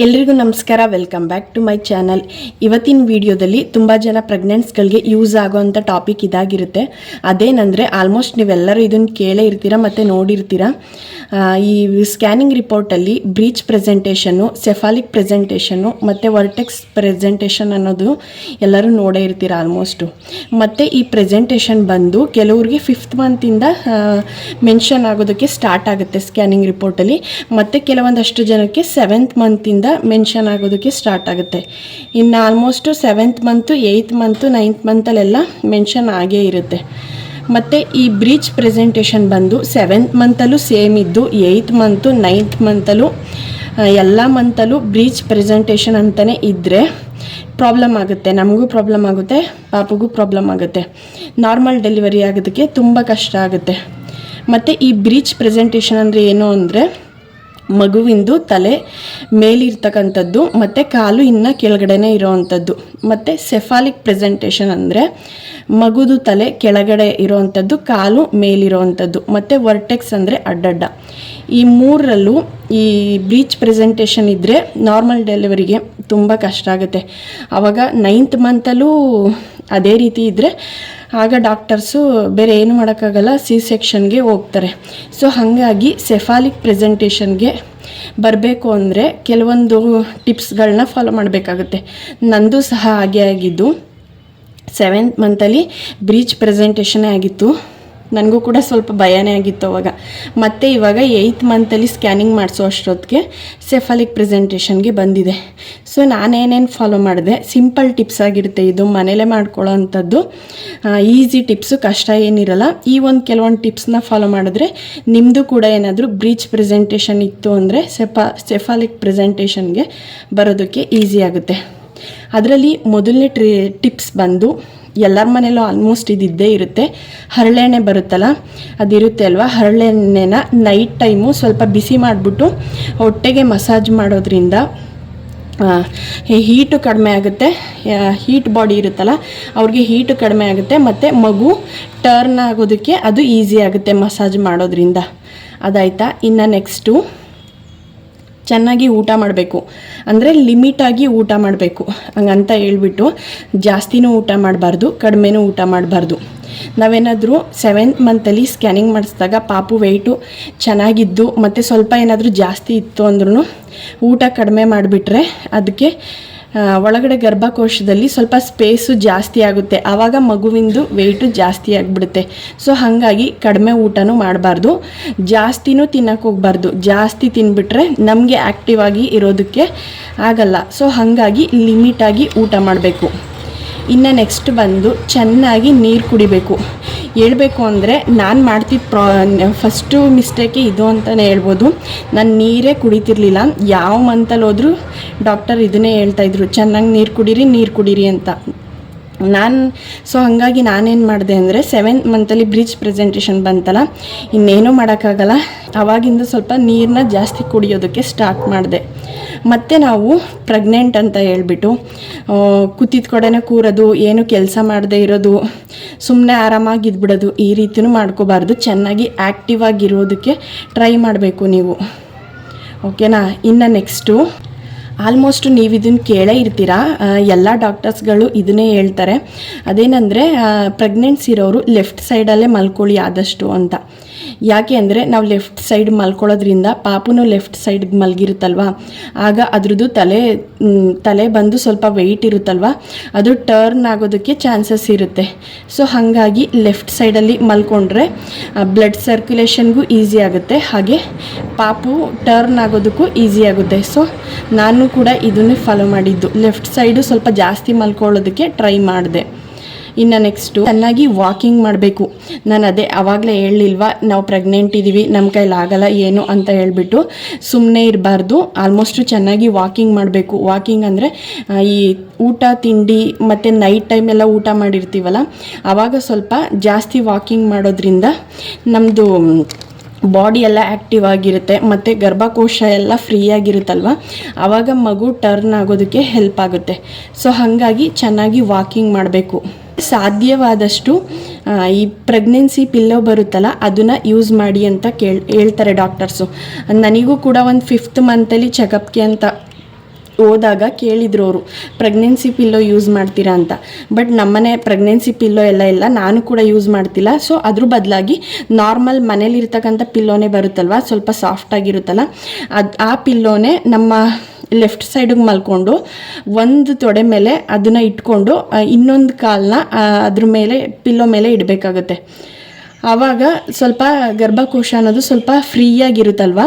ಎಲ್ರಿಗೂ ನಮಸ್ಕಾರ, welcome back to my channel. ಇವತ್ತಿನ ವಿಡಿಯೋದಲ್ಲಿ ತುಂಬ ಜನ ಪ್ರೆಗ್ನೆಂಟ್ಸ್ಗಳಿಗೆ ಯೂಸ್ ಆಗೋವಂಥ ಟಾಪಿಕ್ ಇದಾಗಿರುತ್ತೆ. ಅದೇನೆಂದರೆ ಆಲ್ಮೋಸ್ಟ್ ನೀವೆಲ್ಲರೂ ಇದನ್ನು ಕೇಳೇ ಇರ್ತೀರ ಮತ್ತು ನೋಡಿರ್ತೀರ. ಈ scanning ರಿಪೋರ್ಟಲ್ಲಿ breach presentation, cephalic presentation ಮತ್ತು ವರ್ಟೆಕ್ಸ್ ಪ್ರೆಸೆಂಟೇಷನ್ ಅನ್ನೋದು ಎಲ್ಲರೂ ನೋಡೇ ಇರ್ತೀರ ಆಲ್ಮೋಸ್ಟು. ಮತ್ತು ಈ ಪ್ರೆಸೆಂಟೇಷನ್ ಬಂದು ಕೆಲವ್ರಿಗೆ 5th ಮಂತಿಂದ ಮೆನ್ಷನ್ ಆಗೋದಕ್ಕೆ ಸ್ಟಾರ್ಟ್ ಆಗುತ್ತೆ ಸ್ಕ್ಯಾನಿಂಗ್ ರಿಪೋರ್ಟಲ್ಲಿ, ಮತ್ತು ಕೆಲವೊಂದಷ್ಟು ಜನಕ್ಕೆ 7th ಮಂತಿಂದ ಮೆನ್ಷನ್ ಆಗೋದಕ್ಕೆ ಸ್ಟಾರ್ಟ್ ಆಗುತ್ತೆ. ಇನ್ನು almost 7th month, 8th month, 9th ಮಂತಲ್ಲೆಲ್ಲ ಮೆನ್ಷನ್ ಆಗೇ ಇರುತ್ತೆ. ಮತ್ತು ಈ ಬ್ರೀಚ್ ಪ್ರೆಸೆಂಟೇಷನ್ ಬಂದು 7th ಮಂತಲ್ಲೂ ಸೇಮ್ ಇದ್ದು, 8th ಮಂತು, 9th ಮಂತಲ್ಲೂ ಎಲ್ಲ ಮಂತಲ್ಲೂ ಬ್ರೀಚ್ ಪ್ರೆಸೆಂಟೇಷನ್ ಅಂತಲೇ ಇದ್ದರೆ ಪ್ರಾಬ್ಲಮ್ ಆಗುತ್ತೆ. ನಮಗೂ ಪ್ರಾಬ್ಲಮ್ ಆಗುತ್ತೆ, ಪಾಪುಗೂ ಪ್ರಾಬ್ಲಮ್ ಆಗುತ್ತೆ. ನಾರ್ಮಲ್ ಡೆಲಿವರಿ ಆಗೋದಕ್ಕೆ ತುಂಬ ಕಷ್ಟ ಆಗುತ್ತೆ. ಮತ್ತು ಈ ಬ್ರೀಚ್ ಪ್ರೆಸೆಂಟೇಷನ್ ಅಂದರೆ ಏನು ಅಂದರೆ, ಮಗುವಿಂದು ತಲೆ ಮೇಲಿರ್ತಕ್ಕಂಥದ್ದು ಮತ್ತು ಕಾಲು ಇನ್ನು ಕೆಳಗಡೆನೇ ಇರೋವಂಥದ್ದು. ಮತ್ತು ಸೆಫಾಲಿಕ್ ಪ್ರೆಸೆಂಟೇಷನ್ ಅಂದರೆ ಮಗುದು ತಲೆ ಕೆಳಗಡೆ ಇರೋವಂಥದ್ದು, ಕಾಲು ಮೇಲಿರೋವಂಥದ್ದು. ಮತ್ತು ವರ್ಟೆಕ್ಸ್ ಅಂದರೆ ಅಡ್ಡಡ್ಡ. ಈ ಮೂರರಲ್ಲೂ ಈ ಬ್ರೀಚ್ ಪ್ರೆಸೆಂಟೇಷನ್ ಇದ್ದರೆ ನಾರ್ಮಲ್ ಡೆಲಿವರಿಗೆ ತುಂಬ ಕಷ್ಟ ಆಗುತ್ತೆ. ಆವಾಗ 9th ಮಂತಲ್ಲೂ ಅದೇ ರೀತಿ ಇದ್ದರೆ ಆಗ ಡಾಕ್ಟರ್ಸು ಬೇರೆ ಏನು ಮಾಡೋಕ್ಕಾಗಲ್ಲ, ಸೆಕ್ಷನ್ಗೆ ಹೋಗ್ತಾರೆ. ಸೊ ಹಾಗಾಗಿ ಸೆಫಾಲಿಕ್ ಪ್ರೆಸೆಂಟೇಷನ್ಗೆ ಬರಬೇಕು ಅಂದರೆ ಕೆಲವೊಂದು ಟಿಪ್ಸ್ಗಳನ್ನ ಫಾಲೋ ಮಾಡಬೇಕಾಗುತ್ತೆ. ನಂದು ಸಹ ಹಾಗೆ ಆಗಿದ್ದು. 7th ಮಂತಲ್ಲಿ ಬ್ರೀಚ್ ಪ್ರೆಸೆಂಟೇಷನ್ನೇ ಆಗಿತ್ತು. ನನಗೂ ಕೂಡ ಸ್ವಲ್ಪ ಭಯನೇ ಆಗಿತ್ತು ಅವಾಗ. ಮತ್ತು ಇವಾಗ 8th ಮಂತಲ್ಲಿ ಸ್ಕ್ಯಾನಿಂಗ್ ಮಾಡಿಸೋ ಅಷ್ಟೊತ್ತಿಗೆ ಸೆಫಾಲಿಕ್ ಪ್ರೆಸೆಂಟೇಷನ್ಗೆ ಬಂದಿದೆ. ಸೊ ನಾನೇನೇನು ಫಾಲೋ ಮಾಡಿದೆ, ಸಿಂಪಲ್ ಟಿಪ್ಸ್ ಆಗಿರುತ್ತೆ ಇದು, ಮನೇಲೇ ಮಾಡ್ಕೊಳ್ಳೋ ಅಂಥದ್ದು, ಈಸಿ ಟಿಪ್ಸು, ಕಷ್ಟ ಏನಿರಲ್ಲ. ಈ ಕೆಲವೊಂದು ಟಿಪ್ಸ್ನ ಫಾಲೋ ಮಾಡಿದ್ರೆ ನಿಮ್ಮದು ಕೂಡ ಏನಾದರೂ ಬ್ರೀಚ್ ಪ್ರೆಸೆಂಟೇಷನ್ ಇತ್ತು ಅಂದರೆ ಸೆಫಾಲಿಕ್ ಪ್ರೆಸೆಂಟೇಷನ್ಗೆ ಬರೋದಕ್ಕೆ ಈಸಿ ಆಗುತ್ತೆ. ಅದರಲ್ಲಿ ಮೊದಲನೇ ಟಿಪ್ಸ್ ಬಂದು, ಎಲ್ಲರ ಮನೇಲೂ ಆಲ್ಮೋಸ್ಟ್ ಇದ್ದೇ ಇರುತ್ತೆ, ಹರಳೆಣ್ಣೆ ಬರುತ್ತಲ್ಲ ಅದಿರುತ್ತೆ ಅಲ್ವಾ. ಹರಳೆಣ್ಣೆನ ನೈಟ್ ಟೈಮು ಸ್ವಲ್ಪ ಬಿಸಿ ಮಾಡಿಬಿಟ್ಟು ಹೊಟ್ಟೆಗೆ ಮಸಾಜ್ ಮಾಡೋದ್ರಿಂದ ಹೀಟು ಕಡಿಮೆ ಆಗುತ್ತೆ. ಹೀಟ್ ಬಾಡಿ ಇರುತ್ತಲ್ಲ ಅವ್ರಿಗೆ ಹೀಟು ಕಡಿಮೆ ಆಗುತ್ತೆ, ಮತ್ತು ಮಗು ಟರ್ನ್ ಆಗೋದಕ್ಕೆ ಅದು ಈಸಿ ಆಗುತ್ತೆ ಮಸಾಜ್ ಮಾಡೋದ್ರಿಂದ. ಅದಾಯಿತಾ. ಇನ್ನು ನೆಕ್ಸ್ಟು ಚೆನ್ನಾಗಿ ಊಟ ಮಾಡಬೇಕು, ಅಂದರೆ ಲಿಮಿಟಾಗಿ ಊಟ ಮಾಡಬೇಕು. ಹಂಗಂತ ಹೇಳ್ಬಿಟ್ಟು ಜಾಸ್ತಿನೂ ಊಟ ಮಾಡಬಾರ್ದು, ಕಡಿಮೆನೂ ಊಟ ಮಾಡಬಾರ್ದು. ನಾವೇನಾದರೂ 7th ಮಂತಲ್ಲಿ ಸ್ಕ್ಯಾನಿಂಗ್ ಮಾಡಿಸಿದಾಗ ಪಾಪು ವೆಯ್ಟು ಚೆನ್ನಾಗಿದ್ದು ಮತ್ತು ಸ್ವಲ್ಪ ಏನಾದರೂ ಜಾಸ್ತಿ ಇತ್ತು ಅಂದ್ರೂ ಊಟ ಕಡಿಮೆ ಮಾಡಿಬಿಟ್ರೆ ಅದಕ್ಕೆ ಒಳಗಡೆ ಗರ್ಭಕೋಶದಲ್ಲಿ ಸ್ವಲ್ಪ ಸ್ಪೇಸು ಜಾಸ್ತಿ ಆಗುತ್ತೆ. ಆವಾಗ ಮಗುವಿಂದು ವೆಯ್ಟು ಜಾಸ್ತಿ ಆಗಿಬಿಡುತ್ತೆ. ಸೊ ಹಾಗಾಗಿ ಕಡಿಮೆ ಊಟನೂ ಮಾಡಬಾರ್ದು, ಜಾಸ್ತಿನೂ ತಿನ್ನೋಕೆ ಹೋಗಬಾರ್ದು. ಜಾಸ್ತಿ ತಿನ್ಬಿಟ್ರೆ ನಮಗೆ ಆ್ಯಕ್ಟಿವ್ ಆಗಿ ಇರೋದಕ್ಕೆ ಆಗಲ್ಲ. ಸೊ ಹಾಗಾಗಿ ಲಿಮಿಟಾಗಿ ಊಟ ಮಾಡಬೇಕು. ಇನ್ನು ನೆಕ್ಸ್ಟ್ ಬಂದು ಚೆನ್ನಾಗಿ ನೀರು ಕುಡಿಬೇಕು. ಹೇಳ್ಬೇಕು ಅಂದರೆ ನಾನು ಮಾಡ್ತಿದ್ದ ಫಸ್ಟು ಮಿಸ್ಟೇಕೆ ಇದು ಅಂತಲೇ ಹೇಳ್ಬೋದು. ನಾನು ನೀರೇ ಕುಡಿತಿರ್ಲಿಲ್ಲ. ಯಾವ ಮಂತಲ್ಲಿ ಹೋದರೂ ಡಾಕ್ಟರ್ ಇದನ್ನೇ ಹೇಳ್ತಾಯಿದ್ರು, ಚೆನ್ನಾಗಿ ನೀರು ಕುಡೀರಿ ಅಂತ. ಸೊ ಹಾಗಾಗಿ ನಾನೇನು ಮಾಡಿದೆ ಅಂದರೆ 7th ಮಂತಲ್ಲಿ ಬ್ರೀಚ್ ಪ್ರೆಸೆಂಟೇಷನ್ ಬಂತಲ್ಲ, ಇನ್ನೇನೂ ಮಾಡೋಕ್ಕಾಗಲ್ಲ, ಆವಾಗಿಂದ ಸ್ವಲ್ಪ ನೀರನ್ನ ಜಾಸ್ತಿ ಕುಡಿಯೋದಕ್ಕೆ ಸ್ಟಾರ್ಟ್ ಮಾಡಿದೆ. ಮತ್ತು ನಾವು ಪ್ರೆಗ್ನೆಂಟ್ ಅಂತ ಹೇಳ್ಬಿಟ್ಟು ಕೂತಿದ್ದ ಕಡೆನೇ ಕೂರೋದು, ಏನು ಕೆಲಸ ಮಾಡದೇ ಇರೋದು, ಸುಮ್ಮನೆ ಆರಾಮಾಗಿದ್ಬಿಡೋದು, ಈ ರೀತಿಯೂ ಮಾಡ್ಕೋಬಾರ್ದು. ಚೆನ್ನಾಗಿ ಆ್ಯಕ್ಟಿವ್ ಆಗಿರೋದಕ್ಕೆ ಟ್ರೈ ಮಾಡಬೇಕು ನೀವು, ಓಕೆನಾ. ಇನ್ನು ನೆಕ್ಸ್ಟು ಆಲ್ಮೋಸ್ಟ್ ನೀವು ಇದನ್ನು ಕೇಳೇ ಇರ್ತೀರ, ಎಲ್ಲ ಡಾಕ್ಟರ್ಸ್ಗಳು ಇದನ್ನೇ ಹೇಳ್ತಾರೆ. ಅದೇನೆಂದರೆ ಪ್ರೆಗ್ನೆನ್ಸಿ ಇರೋರು ಲೆಫ್ಟ್ ಸೈಡಲ್ಲೇ ಮಲ್ಕೊಳ್ಳಿ ಆದಷ್ಟು ಅಂತ. ಯಾಕೆ ಅಂದರೆ ನಾವು ಲೆಫ್ಟ್ ಸೈಡ್ ಮಲ್ಕೊಳ್ಳೋದ್ರಿಂದ ಪಾಪುನು ಲೆಫ್ಟ್ ಸೈಡ್ಗೆ ಮಲಗಿರುತ್ತಲ್ವ, ಆಗ ಅದ್ರದ್ದು ತಲೆ ಬಂದು ಸ್ವಲ್ಪ ವೆಯ್ಟ್ ಇರುತ್ತಲ್ವ, ಅದು ಟರ್ನ್ ಆಗೋದಕ್ಕೆ ಚಾನ್ಸಸ್ ಇರುತ್ತೆ. ಸೊ ಹಾಗಾಗಿ ಲೆಫ್ಟ್ ಸೈಡಲ್ಲಿ ಮಲ್ಕೊಂಡ್ರೆ ಬ್ಲಡ್ ಸರ್ಕ್ಯುಲೇಷನ್ಗೂ ಈಸಿ ಆಗುತ್ತೆ, ಹಾಗೆ ಪಾಪು ಟರ್ನ್ ಆಗೋದಕ್ಕೂ ಈಸಿ ಆಗುತ್ತೆ. ಸೊ ನಾನು ಕೂಡ ಇದನ್ನೇ ಫಾಲೋ ಮಾಡಿದ್ದು, ಲೆಫ್ಟ್ ಸೈಡು ಸ್ವಲ್ಪ ಜಾಸ್ತಿ ಮಲ್ಕೊಳ್ಳೋದಕ್ಕೆ ಟ್ರೈ ಮಾಡಿದೆ. ಇನ್ನು ನೆಕ್ಸ್ಟು ಚೆನ್ನಾಗಿ ವಾಕಿಂಗ್ ಮಾಡಬೇಕು. ನಾನು ಅದೇ ಆವಾಗಲೇ ಹೇಳಲಿಲ್ವ, ನಾವು ಪ್ರೆಗ್ನೆಂಟ್ ಇದ್ದೀವಿ, ನಮ್ಮ ಕೈಲಾಗಲ್ಲ ಏನು ಅಂತ ಹೇಳ್ಬಿಟ್ಟು ಸುಮ್ಮನೆ ಇರಬಾರ್ದು. ಆಲ್ಮೋಸ್ಟು ಚೆನ್ನಾಗಿ ವಾಕಿಂಗ್ ಮಾಡಬೇಕು. ವಾಕಿಂಗ್ ಅಂದರೆ ಈ ಊಟ ತಿಂಡಿ ಮತ್ತು ನೈಟ್ ಟೈಮೆಲ್ಲ ಊಟ ಮಾಡಿರ್ತೀವಲ್ಲ, ಆವಾಗ ಸ್ವಲ್ಪ ಜಾಸ್ತಿ ವಾಕಿಂಗ್ ಮಾಡೋದ್ರಿಂದ ನಮ್ಮದು ಬಾಡಿ ಎಲ್ಲ ಆ್ಯಕ್ಟಿವ್ ಆಗಿರುತ್ತೆ ಮತ್ತು ಗರ್ಭಕೋಶ ಎಲ್ಲ ಫ್ರೀ ಆಗಿರುತ್ತಲ್ವ, ಆವಾಗ ಮಗು ಟರ್ನ್ ಆಗೋದಕ್ಕೆ ಹೆಲ್ಪ್ ಆಗುತ್ತೆ. ಸೊ ಹಾಗಾಗಿ ಚೆನ್ನಾಗಿ ವಾಕಿಂಗ್ ಮಾಡಬೇಕು. ಸಾಧ್ಯವಾದಷ್ಟು ಈ ಪ್ರೆಗ್ನೆನ್ಸಿ ಪಿಲ್ಲೋ ಬರುತ್ತಲ್ಲ ಅದನ್ನು ಯೂಸ್ ಮಾಡಿ ಅಂತ ಹೇಳ್ತಾರೆ ಡಾಕ್ಟರ್ಸು. ನನಗೂ ಕೂಡ ಒಂದು 5th ಮಂತಲ್ಲಿ ಚೆಕಪ್ಗೆ ಅಂತ ಹೋದಾಗ ಕೇಳಿದ್ರು ಅವರು ಪ್ರೆಗ್ನೆನ್ಸಿ ಪಿಲ್ಲೋ ಯೂಸ್ ಮಾಡ್ತೀರಾ ಅಂತ. ಬಟ್ ನಮ್ಮನೆ ಪ್ರೆಗ್ನೆನ್ಸಿ ಪಿಲ್ಲೋ ಎಲ್ಲ ಇಲ್ಲ, ನಾನು ಕೂಡ ಯೂಸ್ ಮಾಡ್ತಿಲ್ಲ. ಸೊ ಅದ್ರ ಬದಲಾಗಿ ನಾರ್ಮಲ್ ಮನೇಲಿರ್ತಕ್ಕಂಥ ಪಿಲ್ಲೋನೇ ಬರುತ್ತಲ್ವ, ಸ್ವಲ್ಪ ಸಾಫ್ಟಾಗಿರುತ್ತಲ್ಲ, ಆ ಪಿಲ್ಲೋನೇ ನಮ್ಮ ಲೆಫ್ಟ್ ಸೈಡಿಗೆ ಮಲ್ಕೊಂಡು ಒಂದು ತೊಡೆ ಮೇಲೆ ಅದನ್ನು ಇಟ್ಕೊಂಡು ಇನ್ನೊಂದು ಕಾಲನ್ನ ಅದ್ರ ಮೇಲೆ ಪಿಲ್ಲೋ ಮೇಲೆ ಇಡಬೇಕಾಗುತ್ತೆ. ಆವಾಗ ಸ್ವಲ್ಪ ಗರ್ಭಕೋಶ ಅನ್ನೋದು ಸ್ವಲ್ಪ ಫ್ರೀಯಾಗಿರುತ್ತಲ್ವ,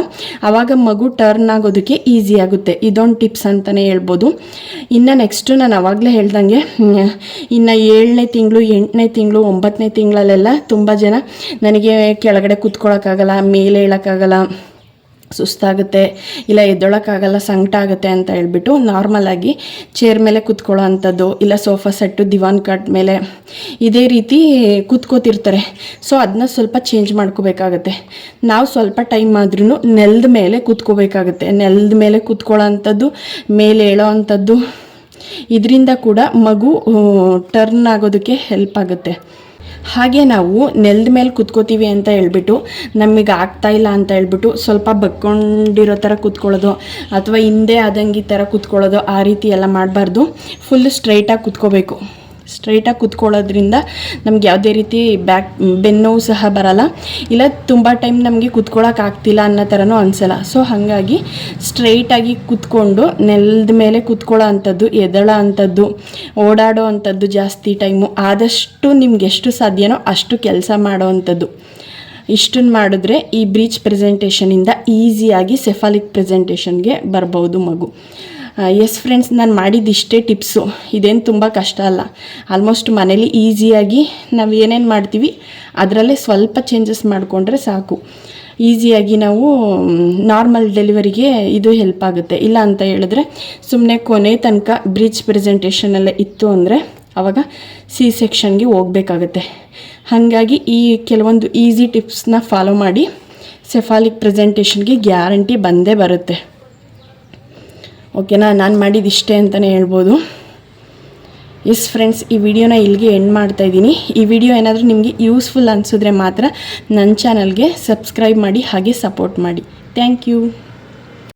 ಆವಾಗ ಮಗು ಟರ್ನ್ ಆಗೋದಕ್ಕೆ ಈಸಿ ಆಗುತ್ತೆ. ಇದೊಂದು ಟಿಪ್ಸ್ ಅಂತಲೇ ಹೇಳ್ಬೋದು. ಇನ್ನು ನೆಕ್ಸ್ಟು ನಾನು ಆವಾಗಲೇ ಹೇಳ್ದಂಗೆ ಇನ್ನು 7ನೇ ತಿಂಗಳು, 8ನೇ ತಿಂಗಳು, 9ನೇ ತಿಂಗಳಲ್ಲೆಲ್ಲ ತುಂಬ ಜನ ನನಗೆ ಕೆಳಗಡೆ ಕೂತ್ಕೊಳ್ಳೋಕ್ಕಾಗಲ್ಲ, ಮೇಲೆ ಹೇಳೋಕ್ಕಾಗಲ್ಲ, ಸುಸ್ತಾಗುತ್ತೆ, ಇಲ್ಲ ಎದ್ದೊಳಕ್ಕಾಗಲ್ಲ, ಸಂಕಟ ಆಗುತ್ತೆ ಅಂತ ಹೇಳ್ಬಿಟ್ಟು ನಾರ್ಮಲಾಗಿ ಚೇರ್ ಮೇಲೆ ಕೂತ್ಕೊಳ್ಳೋ ಅಂಥದ್ದು, ಇಲ್ಲ ಸೋಫಾ ಸೆಟ್ಟು, ದಿವಾನ್ ಕಾಟ್ ಮೇಲೆ ಇದೇ ರೀತಿ ಕೂತ್ಕೋತಿರ್ತಾರೆ. ಸೊ ಅದನ್ನ ಸ್ವಲ್ಪ ಚೇಂಜ್ ಮಾಡ್ಕೋಬೇಕಾಗತ್ತೆ. ನಾವು ಸ್ವಲ್ಪ ಟೈಮ್ ಆದ್ರೂ ನೆಲದ ಮೇಲೆ ಕೂತ್ಕೋಬೇಕಾಗುತ್ತೆ. ನೆಲದ ಮೇಲೆ ಕೂತ್ಕೊಳ್ಳೋ ಅಂಥದ್ದು, ಮೇಲೆ ಹೇಳೋ ಅಂಥದ್ದು, ಇದರಿಂದ ಕೂಡ ಮಗು ಟರ್ನ್ ಆಗೋದಕ್ಕೆ ಹೆಲ್ಪ್ ಆಗುತ್ತೆ. ಹಾಗೆ ನಾವು ನೆಲದ ಮೇಲೆ ಕೂತ್ಕೋತೀವಿ ಅಂತ ಹೇಳ್ಬಿಟ್ಟು ನಮಗೆ ಆಗ್ತಾಯಿಲ್ಲ ಅಂತ ಹೇಳ್ಬಿಟ್ಟು ಸ್ವಲ್ಪ ಬಗ್ಕೊಂಡಿರೋ ಥರ ಕೂತ್ಕೊಳ್ಳೋದು ಅಥವಾ ಹಿಂದೆ ಆದಂಗೆ ಈ ಥರ ಕೂತ್ಕೊಳ್ಳೋದು, ಆ ರೀತಿ ಎಲ್ಲ ಮಾಡಬಾರ್ದು. ಫುಲ್ ಸ್ಟ್ರೈಟಾಗಿ ಕೂತ್ಕೋಬೇಕು. ಸ್ಟ್ರೈಟಾಗಿ ಕೂತ್ಕೊಳ್ಳೋದ್ರಿಂದ ನಮ್ಗೆ ಯಾವುದೇ ರೀತಿ ಬೆನ್ನೋವು ಸಹ ಬರಲ್ಲ, ಇಲ್ಲ ತುಂಬ ಟೈಮ್ ನಮಗೆ ಕೂತ್ಕೊಳ್ಳೋಕ್ಕಾಗ್ತಿಲ್ಲ ಅನ್ನೋ ಥರನೂ ಅನಿಸಲ್ಲ. ಸೊ ಹಾಗಾಗಿ ಸ್ಟ್ರೈಟಾಗಿ ಕೂತ್ಕೊಂಡು ನೆಲದ ಮೇಲೆ ಕೂತ್ಕೊಳ್ಳೋ ಅಂಥದ್ದು, ಎದಳೋ ಅಂಥದ್ದು, ಓಡಾಡೋ ಅಂಥದ್ದು, ಜಾಸ್ತಿ ಟೈಮು ಆದಷ್ಟು ನಿಮ್ಗೆ ಎಷ್ಟು ಸಾಧ್ಯನೋ ಅಷ್ಟು ಕೆಲಸ ಮಾಡೋ ಅಂಥದ್ದು. ಇಷ್ಟನ್ನು ಮಾಡಿದ್ರೆ ಈ ಬ್ರೀಚ್ ಪ್ರೆಸೆಂಟೇಷನಿಂದ ಈಸಿಯಾಗಿ ಸೆಫಾಲಿಕ್ ಪ್ರೆಸೆಂಟೇಷನ್ಗೆ ಬರ್ಬೋದು ಮಗು. ಎಸ್ ಫ್ರೆಂಡ್ಸ್, ನಾನು ಮಾಡಿದ್ದಿಷ್ಟೇ ಟಿಪ್ಸು, ಇದೇನು ತುಂಬ ಕಷ್ಟ ಅಲ್ಲ. ಆಲ್ಮೋಸ್ಟ್ ಮನೇಲಿ ಈಸಿಯಾಗಿ ನಾವು ಏನೇನು ಮಾಡ್ತೀವಿ ಅದರಲ್ಲೇ ಸ್ವಲ್ಪ ಚೇಂಜಸ್ ಮಾಡಿಕೊಂಡ್ರೆ ಸಾಕು. ಈಸಿಯಾಗಿ ನಾವು ನಾರ್ಮಲ್ ಡೆಲಿವರಿಗೆ ಇದು ಹೆಲ್ಪ್ ಆಗುತ್ತೆ. ಇಲ್ಲ ಅಂತ ಹೇಳಿದ್ರೆ ಸುಮ್ಮನೆ ಕೊನೆ ತನಕ ಬ್ರೀಚ್ ಪ್ರೆಸೆಂಟೇಷನಲ್ಲೇ ಇತ್ತು ಅಂದರೆ ಆವಾಗ ಸಿ ಸೆಕ್ಷನ್ಗೆ ಹೋಗಬೇಕಾಗತ್ತೆ. ಹಾಗಾಗಿ ಈ ಕೆಲವೊಂದು ಈಸಿ ಟಿಪ್ಸ್ನ ಫಾಲೋ ಮಾಡಿ ಸೆಫಾಲಿಕ್ ಪ್ರೆಸೆಂಟೇಷನ್ಗೆ ಗ್ಯಾರಂಟಿ ಬಂದೇ ಬರುತ್ತೆ. ಓಕೆನಾ? ನಾನು ಮಾಡಿದ್ದಿಷ್ಟೇ ಅಂತಲೇ ಹೇಳ್ಬೋದು. ಎಸ್ ಫ್ರೆಂಡ್ಸ್, ಈ ವಿಡಿಯೋನ ಇಲ್ಲಿಗೆ ಎಂಡ್ ಮಾಡ್ತಾಯಿದ್ದೀನಿ. ಈ ವಿಡಿಯೋ ಏನಾದರೂ ನಿಮಗೆ ಯೂಸ್ಫುಲ್ ಅನಿಸಿದ್ರೆ ಮಾತ್ರ ನನ್ನ ಚಾನಲ್ಗೆ ಸಬ್ಸ್ಕ್ರೈಬ್ ಮಾಡಿ, ಹಾಗೆ ಸಪೋರ್ಟ್ ಮಾಡಿ. Thank you.